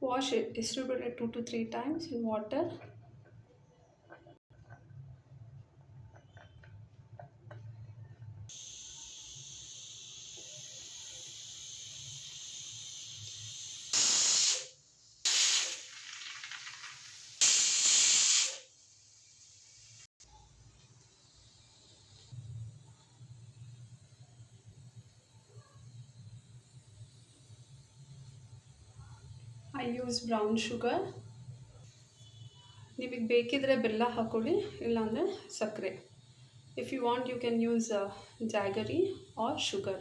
Wash it, distribute it 2 to 3 times in water. I use brown sugar. ನಿಮಗೆ ಬೇಕಿದ್ರೆ ಬೆಲ್ಲ ಹಾಕೊಳ್ಳಿ, ಇಲ್ಲಾಂದರೆ ಸಕ್ಕರೆ. If you want, you can use jaggery or sugar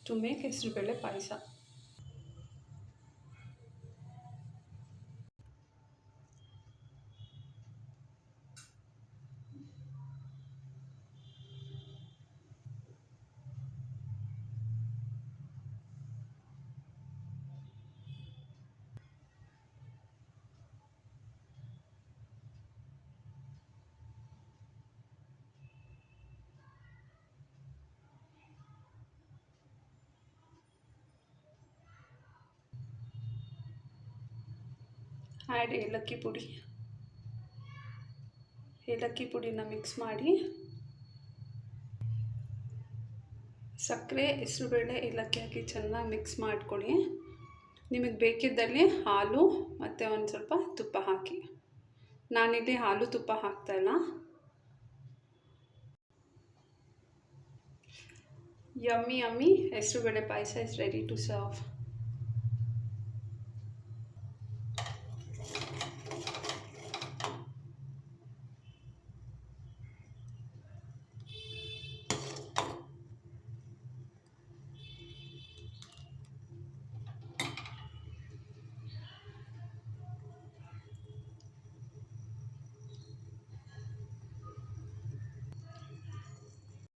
to make ಹೆಸರುಬೇಳೆ ಪಾಯಸ. Add ಏಲಕ್ಕಿ ಪುಡಿ. ಏಲಕ್ಕಿ ಪುಡಿನ ಮಿಕ್ಸ್ ಮಾಡಿ ಸಕ್ಕರೆ, ಹೆಸರುಬೇಳೆ, ಏಲಕ್ಕಿ ಹಾಕಿ ಚೆನ್ನಾಗಿ ಮಿಕ್ಸ್ ಮಾಡ್ಕೊಳ್ಳಿ. ನಿಮಗೆ ಬೇಕಿದ್ದಲ್ಲಿ ಹಾಲು ಮತ್ತು ಒಂದು ಸ್ವಲ್ಪ ತುಪ್ಪ ಹಾಕಿ. ನಾನಿಲ್ಲಿ ಹಾಲು ತುಪ್ಪ ಹಾಕ್ತಾಯಿಲ್ಲ. ಯಮ್ಮಿ ಹೆಸರುಬೇಳೆ ಪಾಯಸ ಇಸ್ ರೆಡಿ ಟು ಸರ್ವ್.